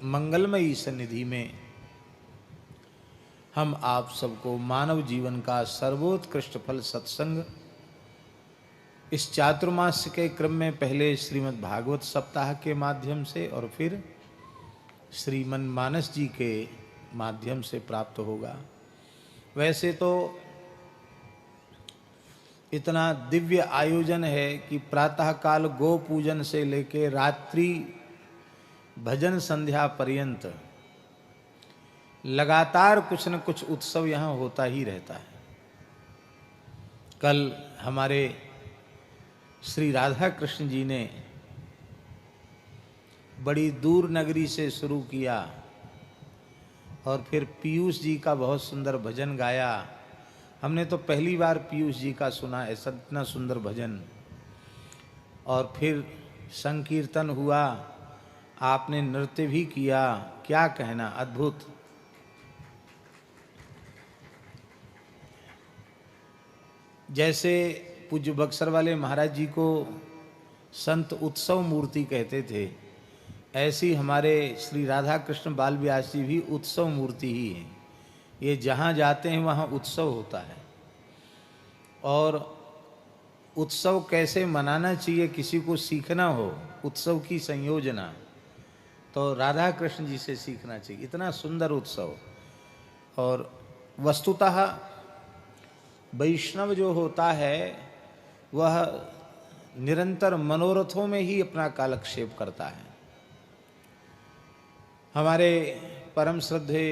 मंगलमयी सन्निधि में हम आप सबको मानव जीवन का सर्वोत्कृष्ट फल सत्संग इस चातुर्मास के क्रम में पहले श्रीमद् भागवत सप्ताह के माध्यम से और फिर श्रीमन मानस जी के माध्यम से प्राप्त होगा। वैसे तो इतना दिव्य आयोजन है कि प्रातःकाल गो पूजन से लेकर रात्रि भजन संध्या पर्यंत लगातार कुछ न कुछ उत्सव यहाँ होता ही रहता है। कल हमारे श्री राधा कृष्ण जी ने बड़ी दूर नगरी से शुरू किया और फिर पीयूष जी का बहुत सुंदर भजन गाया। हमने तो पहली बार पीयूष जी का सुना ऐसा इतना सुंदर भजन। और फिर संकीर्तन हुआ, आपने नृत्य भी किया, क्या कहना, अद्भुत। जैसे पूज्य बक्सर वाले महाराज जी को संत उत्सव मूर्ति कहते थे, ऐसी हमारे श्री राधा कृष्ण बाल व्यास जी भी उत्सव मूर्ति ही है। ये जहाँ जाते हैं वहाँ उत्सव होता है। और उत्सव कैसे मनाना चाहिए, किसी को सीखना हो उत्सव की संयोजना, तो राधा कृष्ण जी से सीखना चाहिए। इतना सुंदर उत्सव। और वस्तुतः वैष्णव जो होता है वह निरंतर मनोरथों में ही अपना कालक्षेप करता है। हमारे परम श्रद्धे,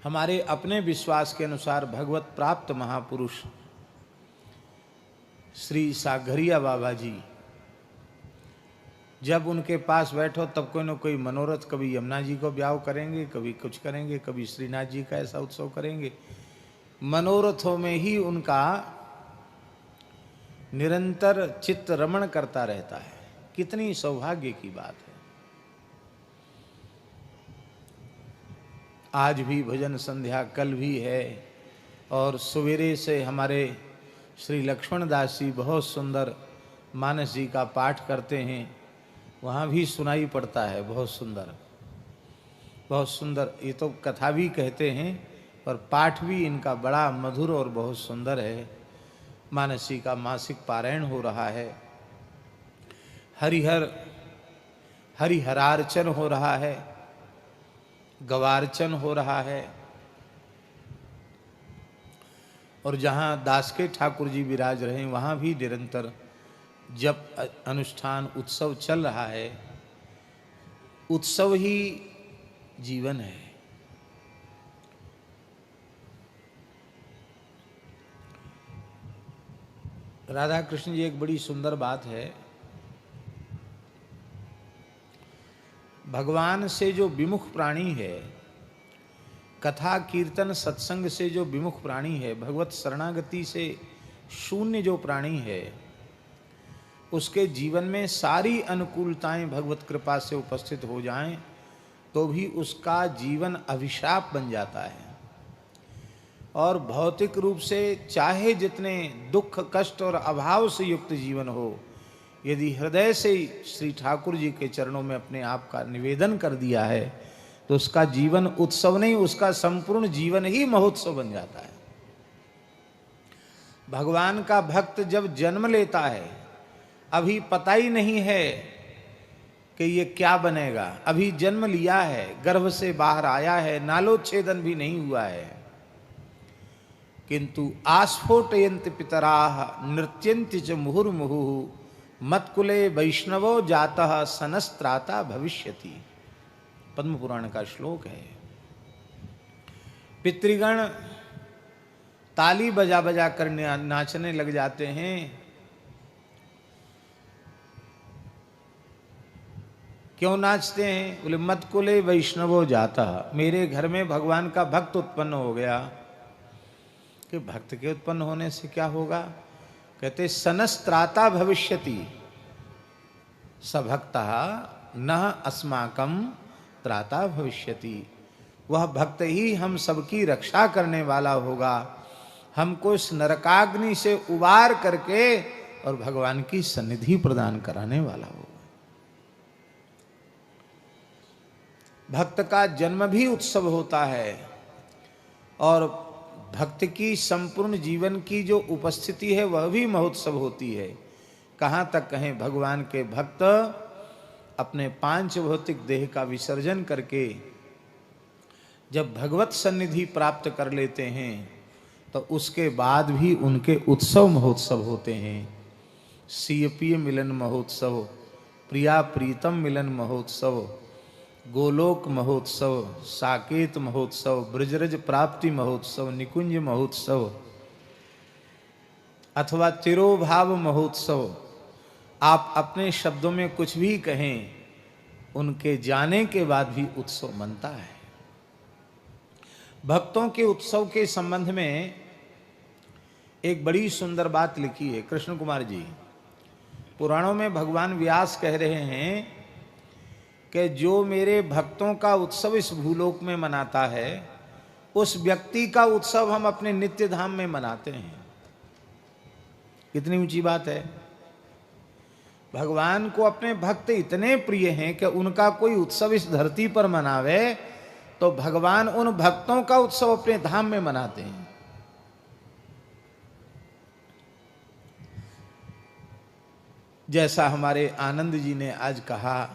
हमारे अपने विश्वास के अनुसार भगवत प्राप्त महापुरुष श्री सागरिया बाबा जी, जब उनके पास बैठो तब कोई न कोई मनोरथ, कभी यमुना जी को ब्याह करेंगे, कभी कुछ करेंगे, कभी श्रीनाथ जी का ऐसा उत्सव करेंगे। मनोरथों में ही उनका निरंतर चित्त रमण करता रहता है। कितनी सौभाग्य की बात है। आज भी भजन संध्या, कल भी है। और सवेरे से हमारे श्री लक्ष्मण दास जी बहुत सुंदर मानस जी का पाठ करते हैं, वहाँ भी सुनाई पड़ता है। बहुत सुंदर, बहुत सुंदर। ये तो कथा भी कहते हैं और पाठ भी इनका बड़ा मधुर और बहुत सुंदर है। मानस जी का मासिक पारायण हो रहा है। हरिहरार्चन हो रहा है, गवार्चन हो रहा है। और जहाँ दास के ठाकुर जी विराज रहे वहाँ भी निरंतर जब अनुष्ठान उत्सव चल रहा है। उत्सव ही जीवन है। राधा कृष्ण जी, एक बड़ी सुंदर बात है, भगवान से जो विमुख प्राणी है, कथा कीर्तन सत्संग से जो विमुख प्राणी है, भगवत शरणागति से शून्य जो प्राणी है, उसके जीवन में सारी अनुकूलताएं भगवत कृपा से उपस्थित हो जाएं तो भी उसका जीवन अभिशाप बन जाता है। और भौतिक रूप से चाहे जितने दुख कष्ट और अभाव से युक्त जीवन हो, यदि हृदय से श्री ठाकुर जी के चरणों में अपने आप का निवेदन कर दिया है तो उसका जीवन उत्सव नहीं, उसका संपूर्ण जीवन ही महोत्सव बन जाता है। भगवान का भक्त जब जन्म लेता है, अभी पता ही नहीं है कि ये क्या बनेगा। अभी जन्म लिया है, गर्भ से बाहर आया है, नालोच्छेदन भी नहीं हुआ है, किंतु आस्फोटयन्त पितराः नृत्यन्ति च मुहुर्मुहुः मत्कुले वैष्णवो जातः सनस्त्राता भविष्यति। पद्म पुराण का श्लोक है। पितृगण ताली बजा बजा कर नाचने लग जाते हैं। क्यों नाचते हैं? बोले मत्कुले वैष्णवो जातः, मेरे घर में भगवान का भक्त उत्पन्न हो गया। कि भक्त के उत्पन्न होने से क्या होगा? कहते सनस्त्राता भविष्यति, सभक्तः न अस्माकं त्राता भविष्यति। वह भक्त ही हम सबकी रक्षा करने वाला होगा, हमको इस नरकाग्नि से उबार करके और भगवान की सन्निधि प्रदान कराने वाला होगा। भक्त का जन्म भी उत्सव होता है और भक्त की संपूर्ण जीवन की जो उपस्थिति है वह भी महोत्सव होती है। कहाँ तक कहें, भगवान के भक्त अपने पांच भौतिक देह का विसर्जन करके जब भगवत सन्निधि प्राप्त कर लेते हैं तो उसके बाद भी उनके उत्सव महोत्सव होते हैं। सीयपीय मिलन महोत्सव, प्रिया प्रीतम मिलन महोत्सव, गोलोक महोत्सव, साकेत महोत्सव, ब्रजरज प्राप्ति महोत्सव, निकुंज महोत्सव अथवा तिरोभाव महोत्सव, आप अपने शब्दों में कुछ भी कहें, उनके जाने के बाद भी उत्सव मनता है। भक्तों के उत्सव के संबंध में एक बड़ी सुंदर बात लिखी है कृष्ण कुमार जी। पुराणों में भगवान व्यास कह रहे हैं कि जो मेरे भक्तों का उत्सव इस भूलोक में मनाता है, उस व्यक्ति का उत्सव हम अपने नित्य धाम में मनाते हैं। कितनी ऊंची बात है। भगवान को अपने भक्त इतने प्रिय हैं कि उनका कोई उत्सव इस धरती पर मनावे तो भगवान उन भक्तों का उत्सव अपने धाम में मनाते हैं। जैसा हमारे आनंद जी ने आज कहा,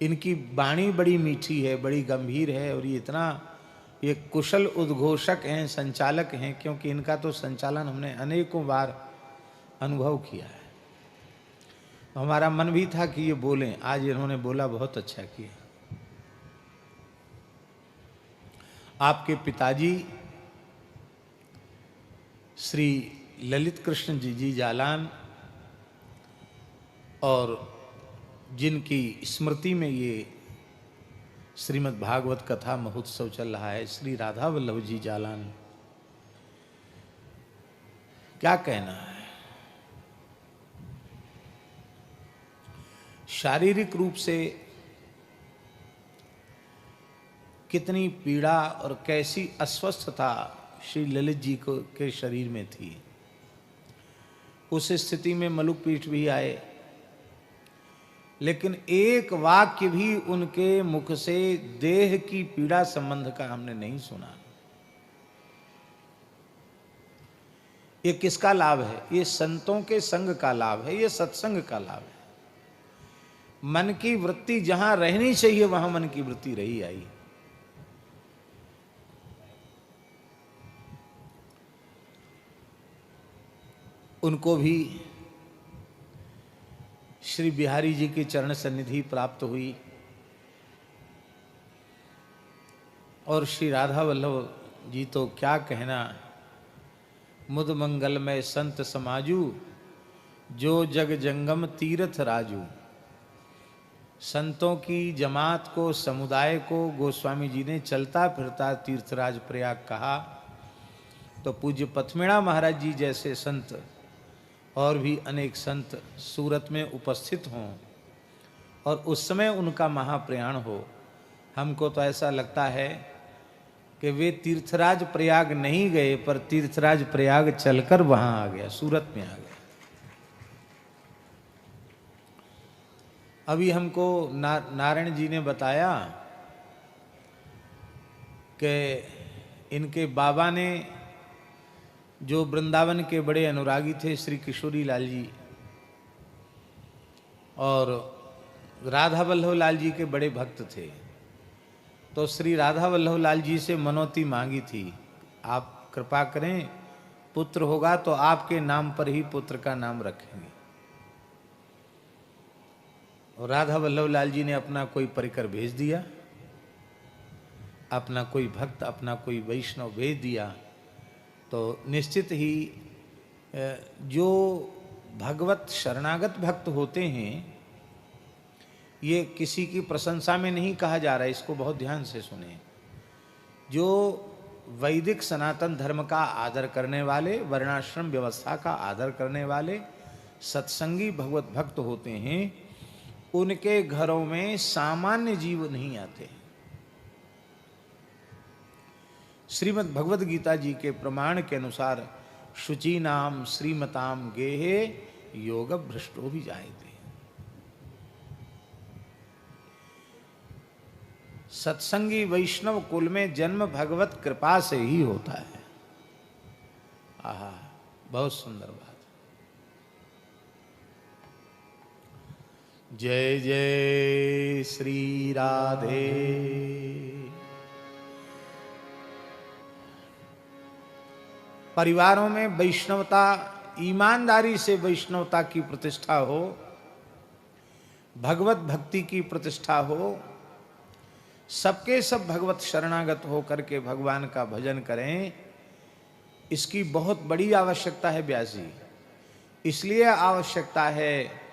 इनकी वाणी बड़ी मीठी है, बड़ी गंभीर है और ये कुशल उद्घोषक हैं, संचालक हैं, क्योंकि इनका तो संचालन हमने अनेकों बार अनुभव किया है। हमारा मन भी था कि ये बोलें, आज इन्होंने बोला, बहुत अच्छा किया। आपके पिताजी श्री ललित कृष्ण जी जालान और जिनकी स्मृति में ये श्रीमद् भागवत कथा महोत्सव चल रहा है, श्री राधा वल्लभ जी जालान, क्या कहना है। शारीरिक रूप से कितनी पीड़ा और कैसी अस्वस्थता श्री ललित जी को के शरीर में थी। उस स्थिति में मलुक पीठ भी आए, लेकिन एक वाक्य भी उनके मुख से देह की पीड़ा संबंध का हमने नहीं सुना। ये किसका लाभ है? ये संतों के संग का लाभ है, ये सत्संग का लाभ है। मन की वृत्ति जहां रहनी चाहिए वहां मन की वृत्ति रही आई। उनको भी श्री बिहारी जी की चरण सन्निधि प्राप्त हुई और श्री राधा वल्लभ जी तो क्या कहना, मुद मंगलमय संत समाजू, जो जग जंगम तीर्थ राजू। संतों की जमात को, समुदाय को गोस्वामी जी ने चलता फिरता तीर्थराज प्रयाग कहा, तो पूज्य पथमेड़ा महाराज जी जैसे संत और भी अनेक संत सूरत में उपस्थित हों और उस समय उनका महाप्रयाण हो, हमको तो ऐसा लगता है कि वे तीर्थराज प्रयाग नहीं गए, पर तीर्थराज प्रयाग चलकर वहां आ गया, सूरत में आ गया। अभी हमको नारायण जी ने बताया कि इनके बाबा ने, जो वृंदावन के बड़े अनुरागी थे, श्री किशोरी लाल जी, और राधा वल्लभ लाल जी के बड़े भक्त थे, तो श्री राधा वल्लभ लाल जी से मनौती मांगी थी, आप कृपा करें, पुत्र होगा तो आपके नाम पर ही पुत्र का नाम रखेंगे। और राधा वल्लभ लाल जी ने अपना कोई परिकर भेज दिया, अपना कोई भक्त, अपना कोई वैष्णव भेज दिया, तो निश्चित ही जो भगवत शरणागत भक्त होते हैं, ये किसी की प्रशंसा में नहीं कहा जा रहा है, इसको बहुत ध्यान से सुने। जो वैदिक सनातन धर्म का आदर करने वाले, वर्णाश्रम व्यवस्था का आदर करने वाले सत्संगी भगवत भक्त होते हैं, उनके घरों में सामान्य जीव नहीं आते। श्रीमद् भगवद गीता जी के प्रमाण के अनुसार शुचि नाम श्रीमताम गेहे योग भ्रष्टो भी जायते। सत्संगी वैष्णव कुल में जन्म भगवत कृपा से ही होता है। आहा, बहुत सुंदर बात। जय जय श्री राधे। परिवारों में वैष्णवता, ईमानदारी से वैष्णवता की प्रतिष्ठा हो, भगवत भक्ति की प्रतिष्ठा हो, सबके सब भगवत शरणागत हो करके भगवान का भजन करें, इसकी बहुत बड़ी आवश्यकता है व्यास जी। इसलिए आवश्यकता है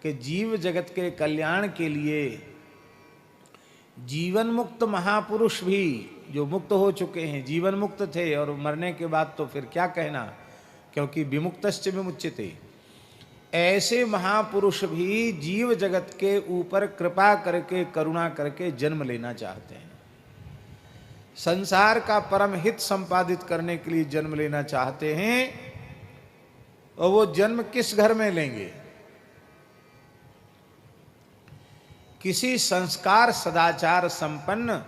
कि जीव जगत के कल्याण के लिए जीवन मुक्त महापुरुष भी जो मुक्त हो चुके हैं, जीवन मुक्त थे और मरने के बाद तो फिर क्या कहना, क्योंकि विमुक्तश्च विमुच्यते, ऐसे महापुरुष भी जीव जगत के ऊपर कृपा करके, करुणा करके जन्म लेना चाहते हैं। संसार का परम हित संपादित करने के लिए जन्म लेना चाहते हैं। और वो जन्म किस घर में लेंगे? किसी संस्कार सदाचार संपन्न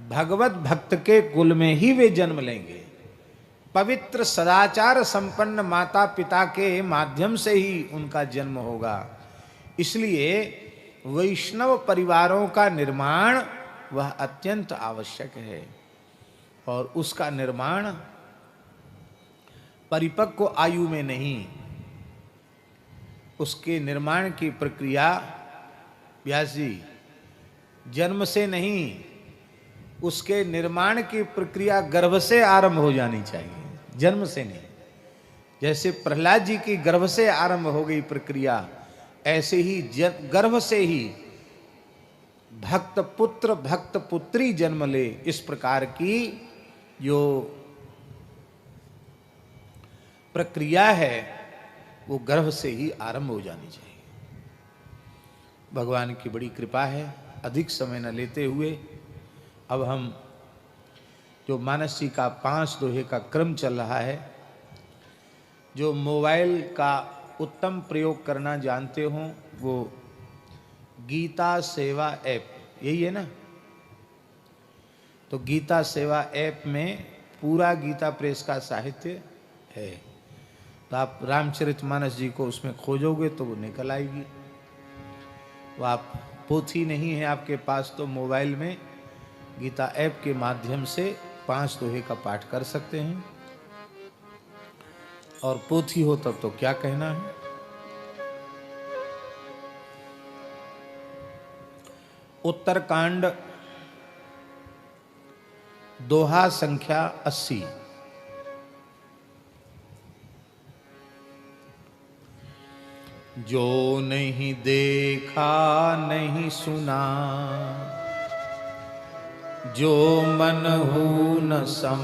भगवत भक्त के कुल में ही वे जन्म लेंगे। पवित्र सदाचार संपन्न माता पिता के माध्यम से ही उनका जन्म होगा। इसलिए वैष्णव परिवारों का निर्माण वह अत्यंत आवश्यक है। और उसका निर्माण परिपक्व आयु में नहीं, उसके निर्माण की प्रक्रिया व्यास जी जन्म से नहीं, उसके निर्माण की प्रक्रिया गर्भ से आरंभ हो जानी चाहिए, जन्म से नहीं। जैसे प्रहलाद जी की गर्भ से आरंभ हो गई प्रक्रिया, ऐसे ही गर्भ से ही भक्त पुत्र भक्त पुत्री जन्म ले, इस प्रकार की जो प्रक्रिया है वो गर्भ से ही आरंभ हो जानी चाहिए। भगवान की बड़ी कृपा है। अधिक समय न लेते हुए अब हम जो मानस जी का 5 दोहे का क्रम चल रहा है, जो मोबाइल का उत्तम प्रयोग करना जानते हो वो गीता सेवा ऐप, यही है ना? तो गीता सेवा ऐप में पूरा गीता प्रेस का साहित्य है। तो आप रामचरितमानस जी को उसमें खोजोगे तो वो निकल आएगी। वो आप पोथी नहीं है आपके पास तो मोबाइल में गीता ऐप के माध्यम से 5 दोहे का पाठ कर सकते हैं। और पोथी हो तब तो क्या कहना है। उत्तरकांड दोहा संख्या 80। जो नहीं देखा नहीं सुना, जो मन हो न समाए,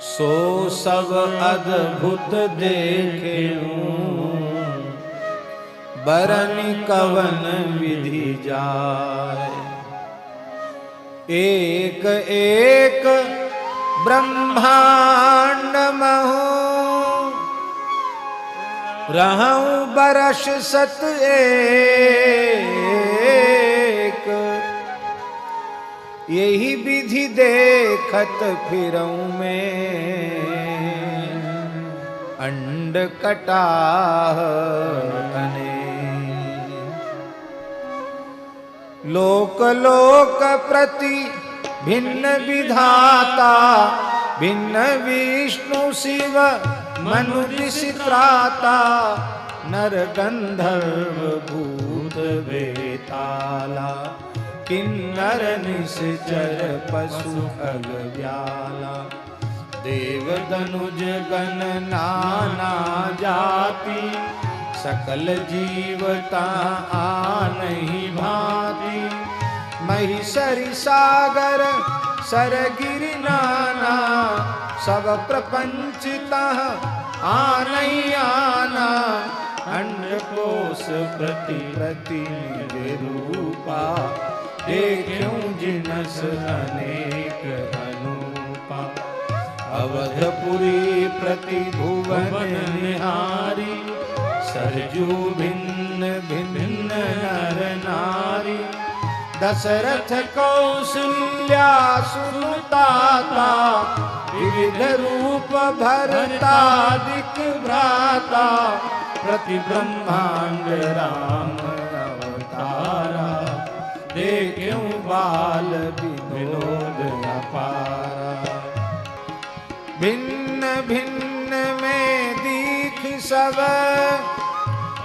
सो सब अद्भुत देखे बरनि कवन विधि जाय। एक एक ब्रह्मांड महु रहूं बरस सत एक, यही विधि देखत फिरऊं में अंड कटाह अनेक। लोक लोक प्रति भिन्न विधाता, भिन्न विष्णु शिव मनु ऋषि त्राता, नर गंधर्व भूत बेताला, किन्नर निश्चर पशु खग व्याला। देव दनुज गण नाना जाति, सकल जीवता आनहि भांति। महिषरि सागर सरगिरि नाना, सब प्रपंचता आनहि आना। अंडकोश प्रति प्रति रूपा, देखूं जिनस अनेक अनूपा। अवधपुरी प्रति भुवन निहारी, सरजू भिन्न भिन्न नर नारी, दशरथ कौशल्या सुनुताता, विविध रूप भरतादिक भ्राता, प्रति ब्रह्मांड राम अवतारा, देख्यूं बाल विनोद अपारा। भिन्न भिन्न में दीख सब,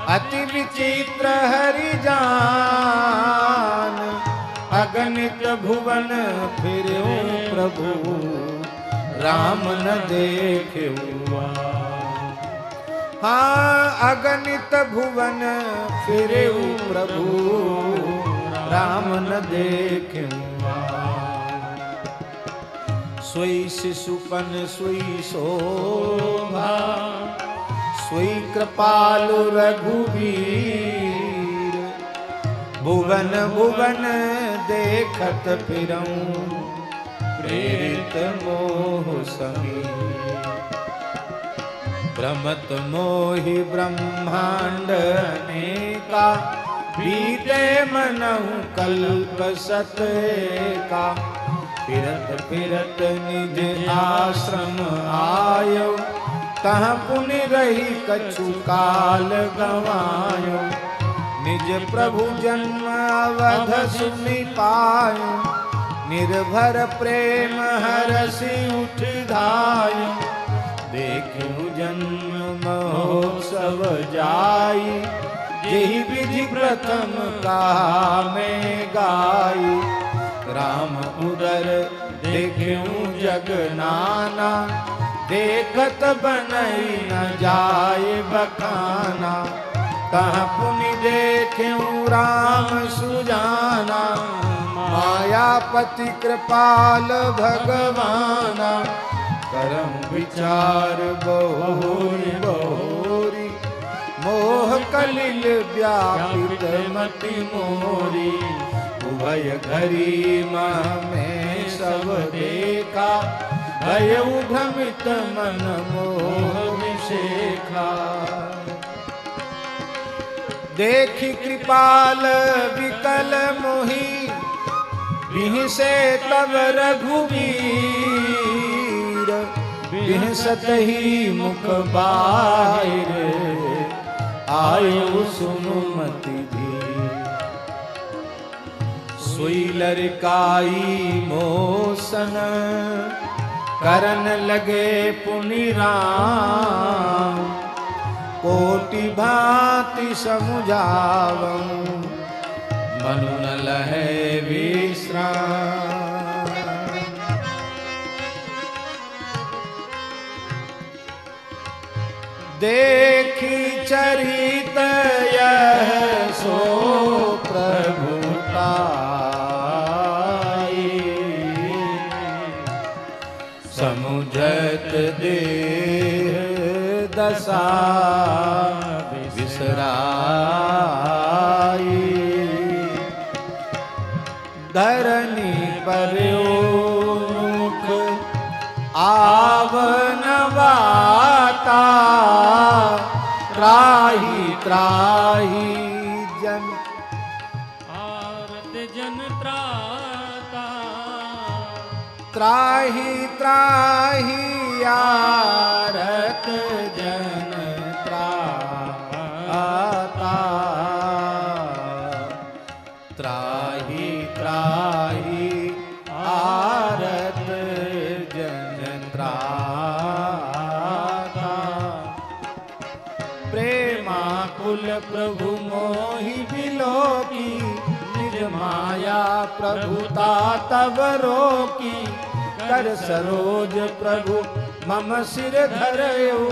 अति विचित्र हरि जान, अगणित भुवन फिर्यों प्रभु, राम न देख्यूं। हाँ अगणित भुवन फिर्यों प्रभु, राम न देख्यूं। सोई शिशुपन सोई शोभा, सोई कृपालु रघुवीर, भुवन भुवन देखत फिरऊं, प्रेरित मोह समीर। भ्रमत मोहि ब्रह्मांड अनेका, बीते मनहु कल्प सत का, फिरत फिरत निज आश्रम आयो, तहाँ पुनि रही कछु काल गवायो, निज प्रभु जन्म अवध सुनि पायो, निर्भर प्रेम हरषि उठ धायो, देखूं जन्म महोत्सव जाई, यही विधि प्रथम कहा मैं गाई, राम उदर देखूं जग नाना, देखत बनई न जाए बखाना, कहाँ पुनि देखूं राम सुजाना, मायापति कृपाल भगवाना, करम विचार बहुरी बहुरी, मोह कलिल व्यापित मति मोरी, उभय घरी मह में सब देखा, भयउ भ्रमित मन मोह विशेखा। देखी कृपाल विकल मोहि, बिहसे तब रघुवीर, बिहसत ही मुख बाहिर, आयु सुनुमति धीर। सोई लरकाई मोसन, करन लगे पुनि राम, कोटि भांति समुझावं, मनु न लहे विश्राम। देखी चरित यह सो प्रभुताई, समुझत देह दशा विसराई, धरनी पर्यो मुख आवनवाता, त्राही त्राही जन आरत जन त्राता, त्राही त्राही आरत जन त्राता, त्राही त्राही आरत जन त्राता। प्रेमाकुल प्रभु मोहि बिलोकी, निज माया प्रभुता तब रोकी, कर सरोज प्रभु मम सिर धरयो,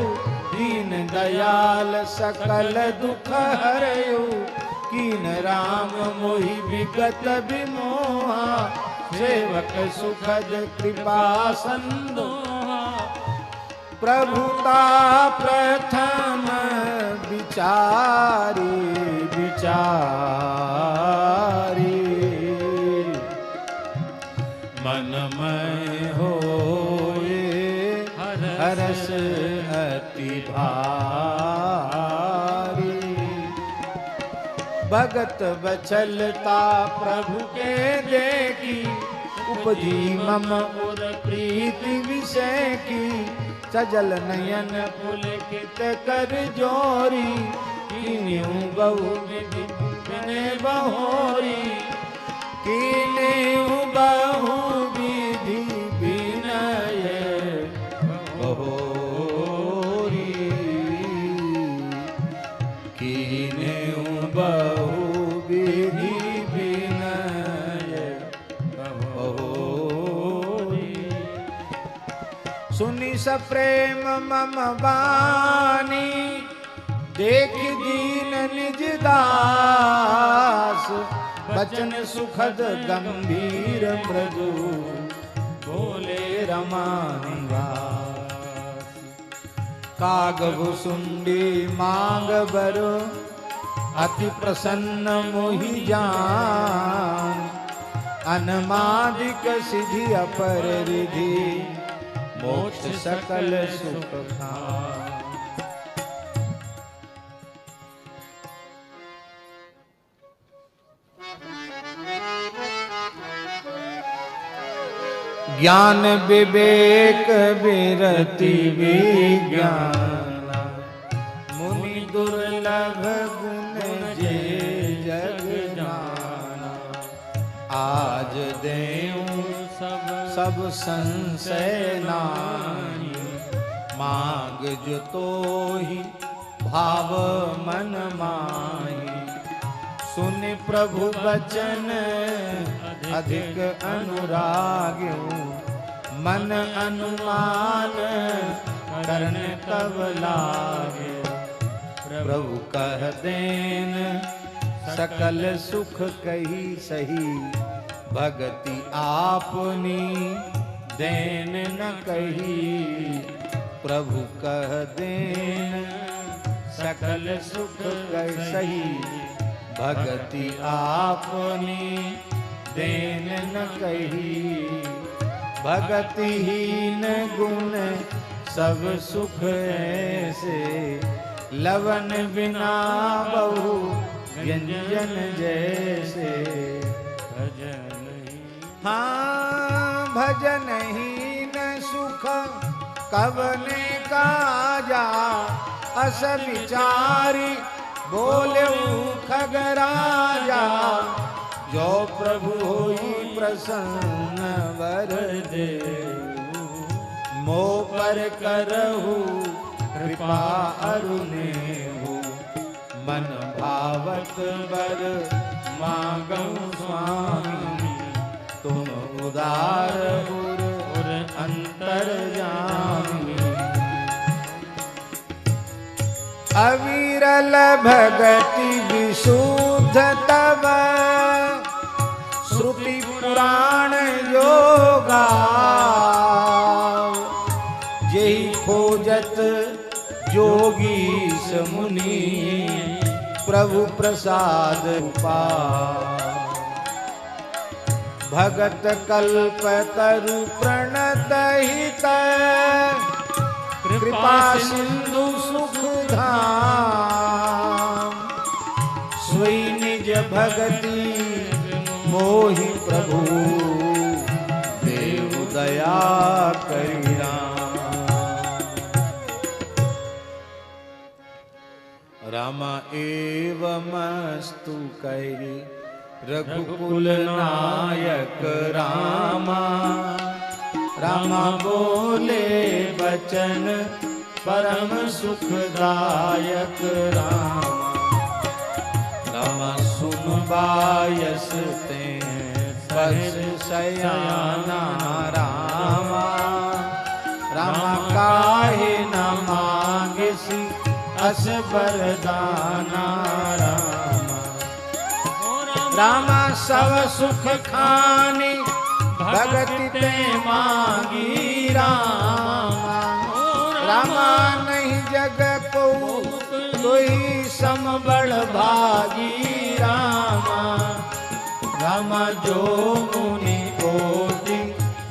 दीन दयाल सकल दुख हरयो, कीन राम मोहि विगत विमोहा, सेवक सुखद कृपा संदोहा, प्रभुता प्रथम विचारी विचारी, मन में होए हरस अति भारी, भगत बचलता प्रभु के देखी, उपजी मम उर प्रीति विषय की। सजल नयन पुलकित कर जोरी, कीन्यू बहु विधि विनय बहोरी। कीन्यू बहु विधि विनय बहोरी। कीन्यू बहु विधि विनय बहोरी। सुनि सप्रेम मम वाणी, देख दीन निज दास। बचन सुखद गंभीर मृदु, बोले रमा निवास। कागभु सुंडी मांग बरो, अति प्रसन्न मोहि जान। अनमादिक सिद्धि अपर रिधि, मोक्ष सकल सुख खान। ज्ञान विवेक विरति विज्ञान, मुनि दुर्लभ गुण जे जग जाना। आज देऊं सब संशय नाहि, मांग जो तोहि भाव मन माहि। सुन प्रभु बचन अधिक अनुराग्यो, मन अनुमान करन तब लागे। प्रभु कह देन सकल सुख कही सही, भगति आपनी देन न कही। प्रभु कह देन सकल सुख कही सही, भगति आपनी देन न कही। भगतिहीन गुण सब सुख ऐसे, लवन बिना बहु व्यंजन जैसे। भजन हाँ भजन ही न सुख कवने काजा। अस विचारी बोले खगराजा, जो प्रभु होई प्रसन्न वर दे। मो पर करहु कृपा अरुणेहु, मन भावत वर मांगऊ स्वामी। तुम उदार उर अंतर्यामी। अविरल भगति विशुद्ध तव, श्रुति पुराण योगा। जेहि खोजत जोगीश मुनि, प्रभु प्रसाद पाए। भगत कल्प तरु प्रणत हित, कृपा सिंधु सुख धाम। सोई निज भगति मोहि प्रभु, देव दया करि राम। राम एवमस्तु कहि रघुकुल नायक रामा। रामा बोले बचन परम सुखदायक रामा। रामा सुन बायस ते बस शयाना रामा। रामा काहे न मांगिसी अस बरदाना रामा। रामा सब सुख खानी भगति ते मांगी रामा। रामा नहीं जग को कोई समबड़ भागी रामा। रामा जो मुनि कोटि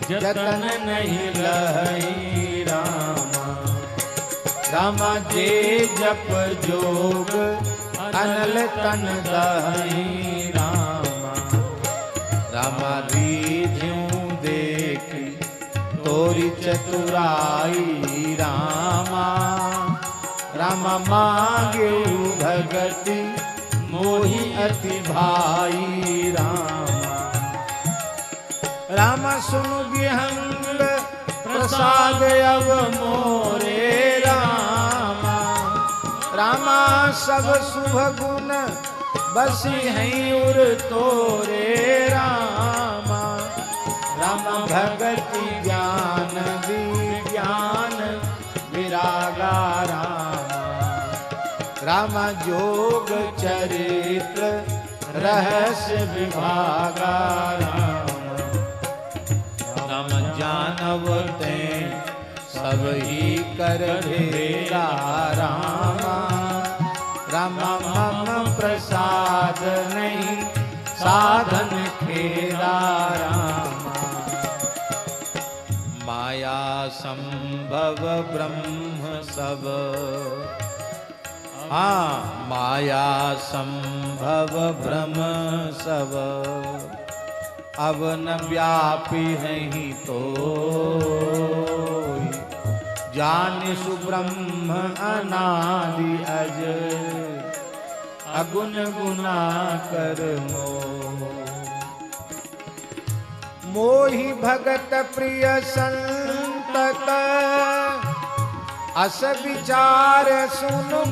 जतन नहीं लही रामा। रामा जे जप जोग अनल तन दही रामा रामा रीझ्यूं देखी तोरी चतुराई रामा रामा मांग्यू भगति मोहि अति भाई रामा रामा सुनु विहंग प्रसाद अव मोरे रामा रामा सब शुभ गुण बसी हैं उर तोरे रामा रामा भगति ज्ञान विज्ञान विरागा रामा रामा जोग चरित्र रहस्य विभागा रामा रामा जानवते सब ही कर भेगा रामा रामा मम प्रसाद नहीं साधन खेरा रामा माया संभव ब्रह्म सब हाँ माया संभव ब्रह्म सब अब न व्यापी हैं तो जान सुब्रह्म अनादि अज अगुण गुना कर मोहि भगत प्रिय संतक अस विचार सुनु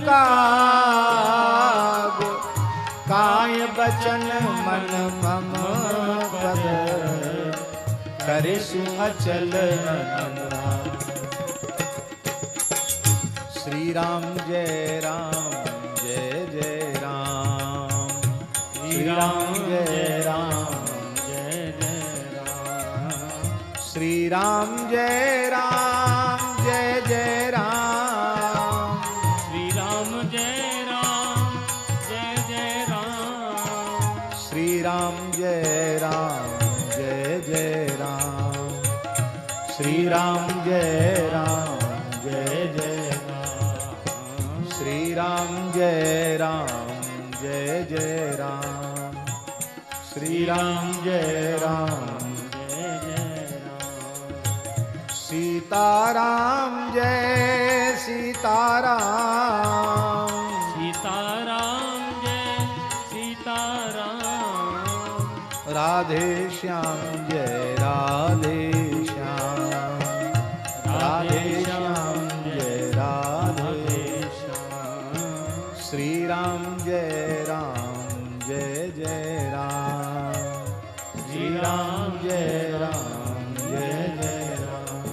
काय बचन मन मम पद करे सु अचल अनुराग श्री राम जय राम जय जय राम श्री राम जय राम जय जय राम श्री राम जय राम जय जय राम श्री राम जय राम जय जय राम श्री राम जय राम जय जय राम श्री राम जय राम जय जय श्री राम जय राम जय जय राम श्री राम जय राम जय जय राम सीताराम जय सीताराम सीताराम जय सीताराम राधे श्याम जय राधे श्याम राधे श्याम जय राधे श्री राम जय राम जय जय राम श्री राम जय राम जय जय राम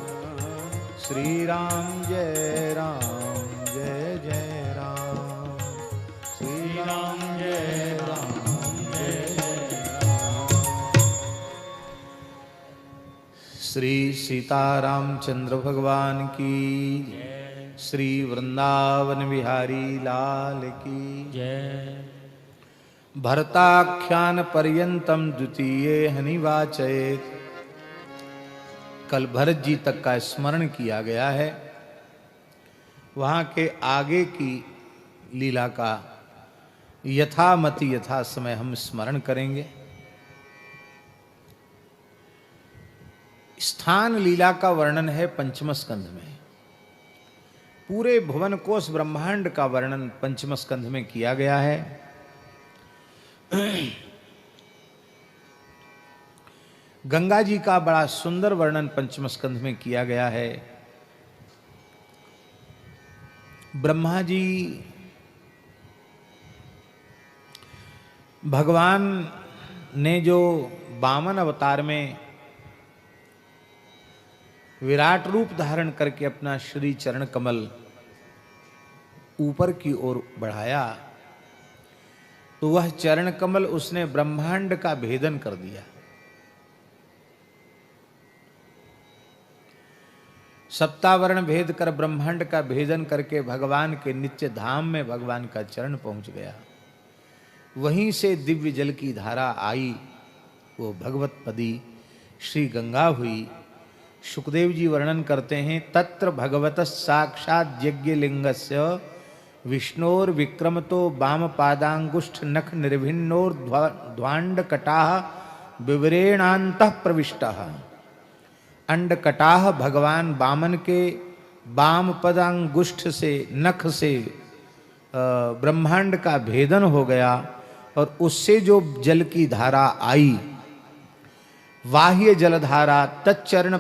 श्री राम जय राम जय जय राम श्री राम जय राम जय जय राम श्री सीतारामचंद्र भगवान की श्री वृंदावन बिहारी लाल की जय भरताख्यान पर्यंतम द्वितीय हनिवाचयेत। कल भरत जी तक का स्मरण किया गया है, वहाँ के आगे की लीला का यथामति यथा समय हम स्मरण करेंगे। स्थान लीला का वर्णन है पंचम स्कंध में। पूरे भुवन कोश ब्रह्मांड का वर्णन पंचम स्कंध में किया गया है। गंगा जी का बड़ा सुंदर वर्णन पंचम स्कंध में किया गया है। ब्रह्मा जी भगवान ने जो वामन अवतार में विराट रूप धारण करके अपना श्री चरण कमल ऊपर की ओर बढ़ाया, तो वह चरण कमल उसने ब्रह्मांड का भेदन कर दिया। सप्तावरण भेद कर ब्रह्मांड का भेदन करके भगवान के नित्य धाम में भगवान का चरण पहुंच गया। वहीं से दिव्य जल की धारा आई, वो भगवत पदी श्री गंगा हुई। सुखदेव जी वर्णन करते हैं, तत्र भगवत साक्षात यज्ञ लिंगस्य विष्णोर विक्रमतो वाम पादांगुष्ठ नख निर्भिन्नोर ध्वांड कटाह विवरेणांतः प्रविष्टः। अंड कटाह भगवान वामन के वाम पदांगुष्ठ से नख से ब्रह्मांड का भेदन हो गया और उससे जो जल की धारा आई, बाह्य जलधारा, तच्चरण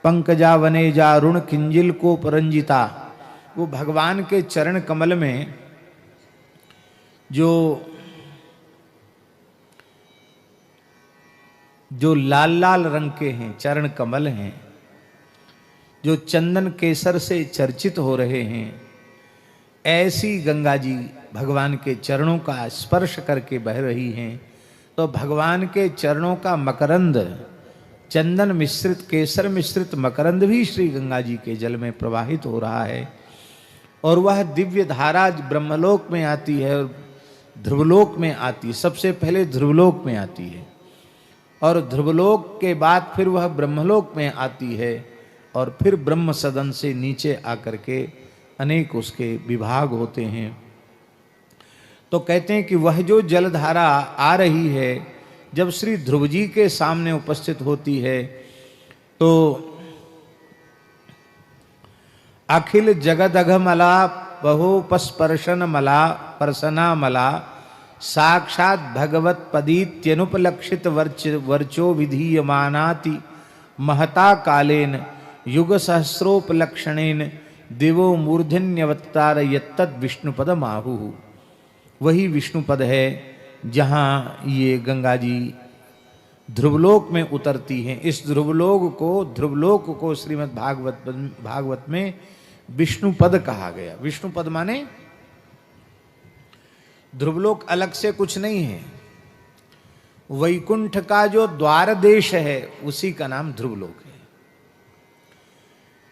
पंकजा वनेजा रुण किंजिल को परंजिता, वो भगवान के चरण कमल में जो लाल लाल रंग के हैं चरण कमल हैं, जो चंदन केसर से चर्चित हो रहे हैं, ऐसी गंगा जी भगवान के चरणों का स्पर्श करके बह रही हैं। तो भगवान के चरणों का मकरंद, चंदन मिश्रित केसर मिश्रित मकरंद भी श्री गंगा जी के जल में प्रवाहित हो रहा है और वह दिव्य धारा ब्रह्मलोक में आती है और ध्रुवलोक में आती है। सबसे पहले ध्रुवलोक में आती है और ध्रुवलोक के बाद फिर वह ब्रह्मलोक में आती है और फिर ब्रह्म सदन से नीचे आकर के अनेक उसके विभाग होते हैं। तो कहते हैं कि वह जो जलधारा आ रही है जब श्री ध्रुव जी के सामने उपस्थित होती है तो अखिल जगदघमला बहुपस्पर्शन मला परसना मला साक्षात भगवत पदीत्यनुपलक्षित वर्चो विधीयमानाति महता कालेन युग सहस्रोपलक्षणेन दिवो मूर्धन्यवतार यत्तद विष्णुपद माहु। वही विष्णुपद है जहाँ ये गंगा जी ध्रुवलोक में उतरती हैं। इस ध्रुवलोक को श्रीमद् भागवत में विष्णुपद कहा गया। विष्णुपद माने ध्रुवलोक अलग से कुछ नहीं है, वैकुंठ का जो द्वार देश है उसी का नाम ध्रुवलोक है।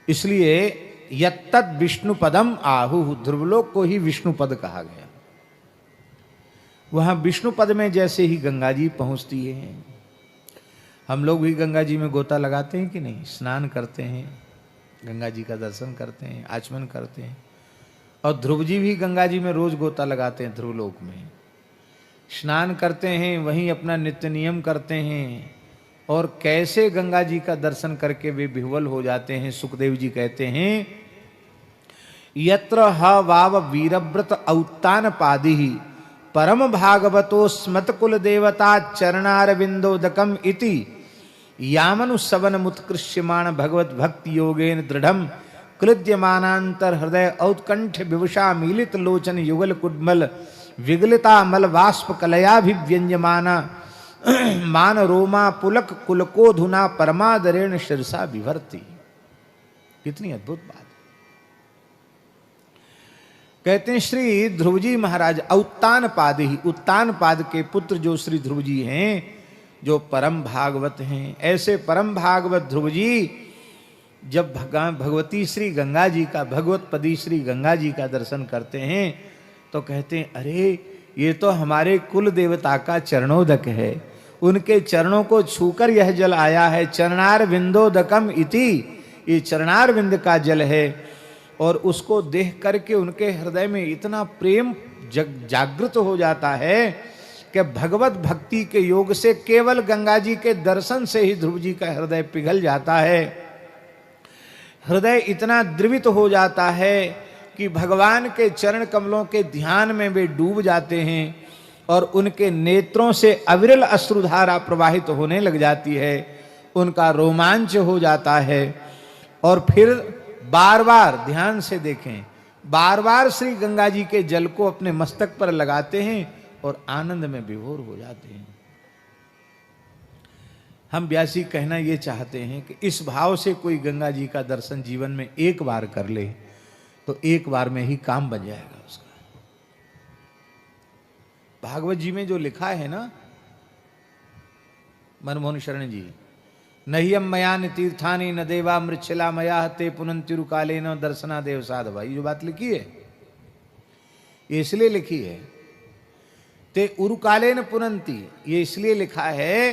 इसलिए यत्तद विष्णुपदम आहु, ध्रुवलोक को ही विष्णुपद कहा गया। वहां विष्णुपद में जैसे ही गंगा जी पहुंचती है, हम लोग भी गंगा जी में गोता लगाते हैं कि नहीं, स्नान करते हैं, गंगा जी का दर्शन करते हैं, आचमन करते हैं। और ध्रुव जी भी गंगा जी में रोज गोता लगाते हैं, ध्रुवलोक में स्नान करते हैं, वहीं अपना नित्य नियम करते हैं और कैसे गंगा जी का दर्शन करके वे विह्वल हो जाते हैं। सुखदेव जी कहते हैं यत्र ह वाव वीरव्रत औत्तान पादि परम भागवतो स्मत कुल देवता चरणारविंदोदकम इति यामनु सवन मुत्कृष्यमाण भगवत भक्ति योगेन दृढ़म क्लृद्यमानांतर हृदय औत्कंठ विवशा मीलित लोचन युगल कुड्मल विगलिता मल वाष्प कलयाभिव्यंजमाना मान रोमा पुलक कुलकोधुना परमादरेण शिरसा विभर्ति। कितनी अद्भुत बात। कहते हैं श्री ध्रुव जी महाराज औत्तान पाद ही, उत्तान पाद के पुत्र जो श्री ध्रुव जी हैं, जो परम भागवत हैं, ऐसे परम भागवत ध्रुव जी जब भगवती श्री गंगा जी का, भगवत पदी श्री गंगा जी का दर्शन करते हैं तो कहते हैं अरे ये तो हमारे कुल देवता का चरणोदक है, उनके चरणों को छूकर यह जल आया है। चरणार विंदोदकम इति, ये चरणार विंद का जल है और उसको देख करके उनके हृदय में इतना प्रेम जागृत हो जाता है कि भगवत भक्ति के योग से केवल गंगा जी के दर्शन से ही ध्रुव जी का हृदय पिघल जाता है। हृदय इतना द्रवित हो जाता है कि भगवान के चरण कमलों के ध्यान में वे डूब जाते हैं और उनके नेत्रों से अविरल अश्रुधारा प्रवाहित होने लग जाती है, उनका रोमांच हो जाता है। और फिर बार बार ध्यान से देखें, बार बार श्री गंगा जी के जल को अपने मस्तक पर लगाते हैं और आनंद में विभोर हो जाते हैं। हम व्यासी कहना ये चाहते हैं कि इस भाव से कोई गंगा जी का दर्शन जीवन में एक बार कर ले तो एक बार में ही काम बन जाएगा उसका। भागवत जी में जो लिखा है ना, मनमोहन शरण जी, नह्यम मयान तीर्थानि न देवा मृच्छला मया ते पुनंतिरुकाले न दर्शना देव साधवा, ये जो बात लिखी है ये इसलिए लिखी है। ते उरुकाले न पुनंती, ये इसलिए लिखा है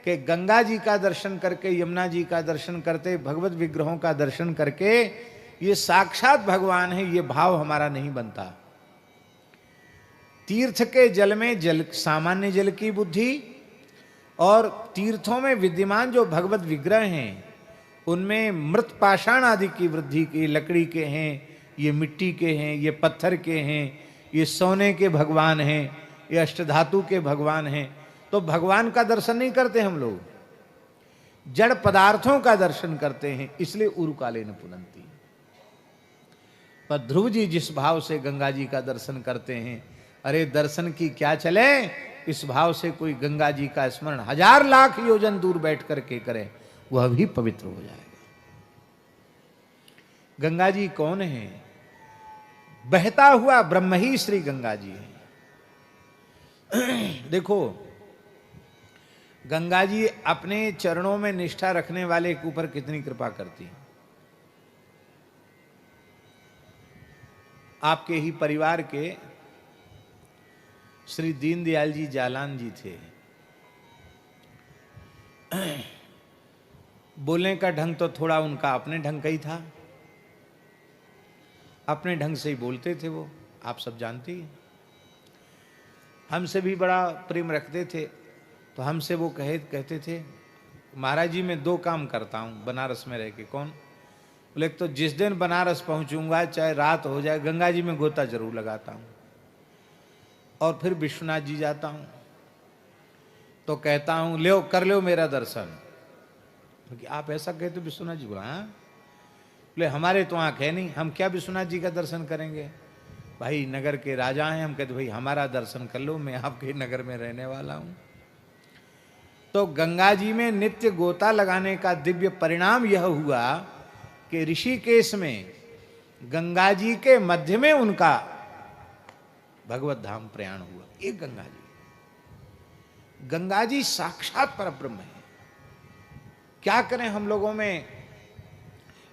कि गंगा जी का दर्शन करके, यमुना जी का दर्शन करते, भगवत विग्रहों का दर्शन करके ये साक्षात भगवान है, ये भाव हमारा नहीं बनता। तीर्थ के जल में जल सामान्य जल की बुद्धि और तीर्थों में विद्यमान जो भगवत विग्रह हैं उनमें मृत पाषाण आदि की वृद्धि की, लकड़ी के हैं, ये मिट्टी के हैं, ये पत्थर के हैं, ये सोने के भगवान हैं, ये अष्टधातु के भगवान हैं। तो भगवान का दर्शन नहीं करते हम लोग, जड़ पदार्थों का दर्शन करते हैं, इसलिए उरुकाले न पुनंती। पर ध्रुव जी जिस भाव से गंगा जी का दर्शन करते हैं, अरे दर्शन की क्या चले, इस भाव से कोई गंगा जी का स्मरण 1000 लाख योजन दूर बैठ करके करे, वह भी पवित्र हो जाएगा। गंगा जी कौन है? बहता हुआ ब्रह्म ही श्री गंगा जी है। देखो, गंगा जी अपने चरणों में निष्ठा रखने वाले के ऊपर कितनी कृपा करती है। आपके ही परिवार के श्री दीनदयाल जी जालान जी थे। बोलने का ढंग तो थोड़ा उनका अपने ढंग का ही था, अपने ढंग से ही बोलते थे वो, आप सब जानते ही। हमसे भी बड़ा प्रेम रखते थे, तो हमसे वो कहते थे, महाराज जी मैं 2 काम करता हूँ बनारस में रह के। कौन? बोले, तो जिस दिन बनारस पहुँचूंगा चाहे रात हो जाए, गंगा जी में गोता जरूर लगाता हूँ, और फिर विश्वनाथ जी जाता हूँ तो कहता हूँ ले कर लो मेरा दर्शन। क्योंकि आप ऐसा कहते विश्वनाथ जी बोला, हाँ बोले हमारे तो आँख है नहीं, हम क्या विश्वनाथ जी का दर्शन करेंगे, भाई नगर के राजा हैं। हम कहते भाई हमारा दर्शन कर लो, मैं आपके नगर में रहने वाला हूँ। तो गंगा जी में नित्य गोता लगाने का दिव्य परिणाम यह हुआ कि ऋषिकेश में गंगा जी के मध्य में उनका भगवत धाम प्रयाण हुआ। एक गंगा जी साक्षात परब्रह्म है। क्या करें, हम लोगों में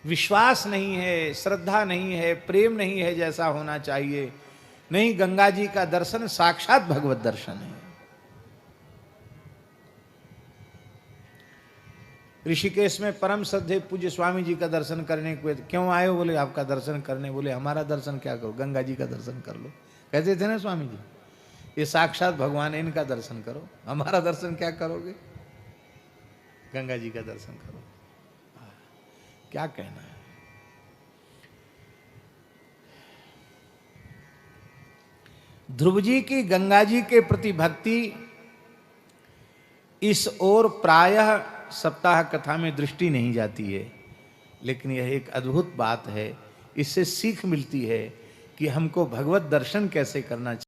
विश्वास नहीं है, श्रद्धा नहीं है, प्रेम नहीं है जैसा होना चाहिए। नहीं, गंगा जी का दर्शन साक्षात भगवत दर्शन है। ऋषिकेश में परम श्रद्धेय पूज्य स्वामी जी का दर्शन करने को क्यों आए हो? बोले आपका दर्शन करने। बोले हमारा दर्शन क्या करो, गंगा जी का दर्शन कर लो। कहते थे ना स्वामी जी, ये साक्षात भगवान है, इनका दर्शन करो, हमारा दर्शन क्या करोगे, गंगा जी का दर्शन करो। क्या कहना है। ध्रुव जी की गंगा जी के प्रति भक्ति इस ओर प्रायः सप्ताह कथा में दृष्टि नहीं जाती है, लेकिन यह एक अद्भुत बात है। इससे सीख मिलती है कि हमको भगवत दर्शन कैसे करना चाहिए।